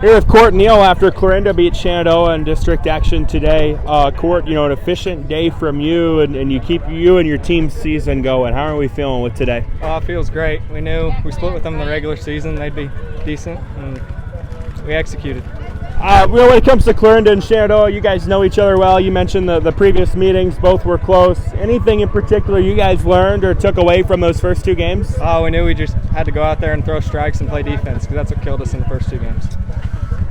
Here with Court Neal after Clarinda beat Shenandoah in district action today. Court, an efficient day from you, and you keep you and your team's season going. How are we feeling with today? It feels great. We knew we split with them in the regular season. They'd be decent, and we executed. When it comes to Clarinda and Shenandoah, you guys know each other well. You mentioned the previous meetings. Both were close. Anything in particular you guys learned or took away from those first two games? We knew we just had to go out there and throw strikes and play defense, because that's what killed us in the first two games.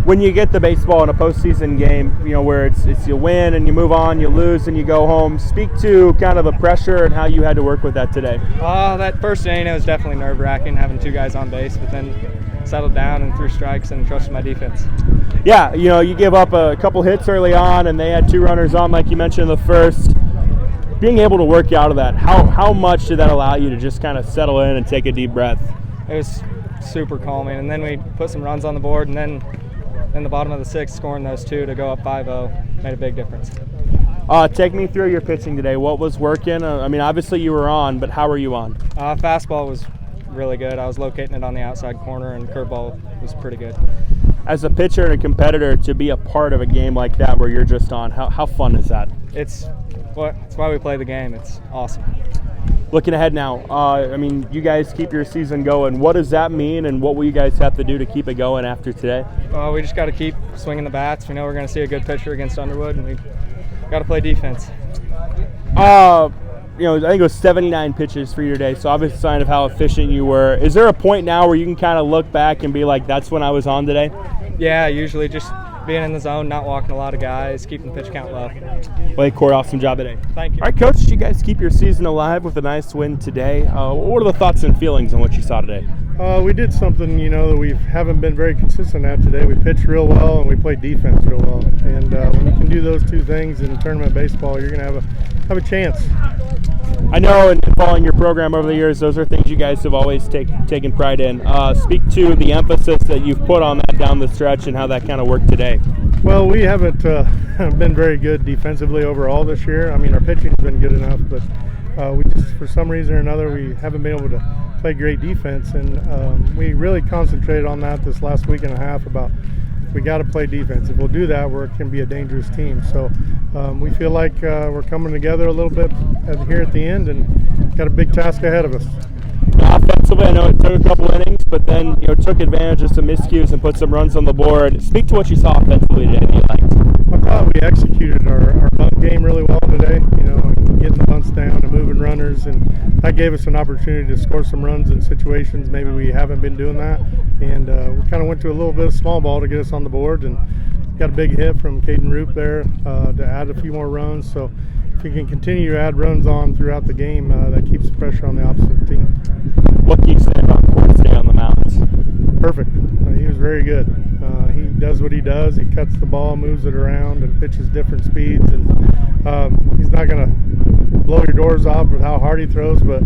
When you get the baseball in a postseason game, where it's you win and you move on, you lose and you go home, speak to kind of the pressure and how you had to work with that today. That first inning, it was definitely nerve-wracking having two guys on base, but then settled down and threw strikes and trusted my defense. Yeah, you give up a couple hits early on and they had two runners on, like you mentioned in the first. Being able to work out of that, how much did that allow you to just kind of settle in and take a deep breath? It was super calming, and then we put some runs on the board, and then in the bottom of the sixth, scoring those two to go up 5-0 made a big difference. Take me through your pitching today. What was working? Obviously you were on, but how were you on? Fastball was really good. I was locating it on the outside corner, and curveball was pretty good. As a pitcher and a competitor, to be a part of a game like that where you're just on, how fun is that? It's why we play the game. It's awesome. Looking ahead now, you guys keep your season going. What does that mean, and what will you guys have to do to keep it going after today? We just got to keep swinging the bats. We know we're going to see a good pitcher against Underwood, and we got to play defense. I think it was 79 pitches for you today, so obviously a sign of how efficient you were. Is there a point now where you can kind of look back and be like, that's when I was on today? Yeah, usually just being in the zone, not walking a lot of guys, keeping the pitch count low. Well, Court, awesome job today. Thank you. All right, Coach, you guys keep your season alive with a nice win today. What are the thoughts and feelings on what you saw today? We did something, that we haven't been very consistent at today. We pitched real well and we played defense real well. And when you can do those two things in tournament baseball, you're going to have a chance. I know, in following your program over the years, those are things you guys have always taken pride in. Speak to the emphasis that you've put on that down the stretch and how that kind of worked today. Well, we haven't been very good defensively overall this year. Our pitching's been good enough, but we just, for some reason or another, we haven't been able to play great defense. And we really concentrated on that this last week and a half about we got to play defense. If we'll do that, we can be a dangerous team. So we feel like we're coming together a little bit here at the end and got a big task ahead of us. Offensively, I know it took a couple innings, but then took advantage of some miscues and put some runs on the board. Speak to what you saw offensively today that you liked. I thought we executed our bunt game really well today, getting the bunts down and moving runners, and that gave us an opportunity to score some runs in situations maybe we haven't been doing that. And we kind of went to a little bit of small ball to get us on the board, and got a big hit from Caden Roop there to add a few more runs. So if we can continue to add runs on throughout the game, that keeps the pressure on the opposite team. What can you say about Court today on the mound? Perfect. He was very good. He does what he does. He cuts the ball, moves it around, and pitches different speeds. And he's not going to blow your doors off with how hard he throws, but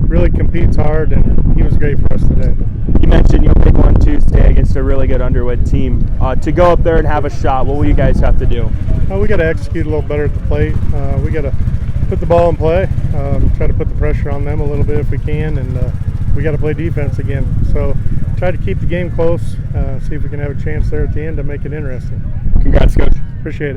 really competes hard, and he was great for us today. You mentioned you'll pick one Tuesday against a really good Underwood team. To go up there and have a shot, what will you guys have to do? We got to execute a little better at the plate. We got to put the ball in play, try to put the pressure on them a little bit if we can, and we got to play defense again. So try to keep the game close, see if we can have a chance there at the end to make it interesting. Congrats, Coach. Appreciate it.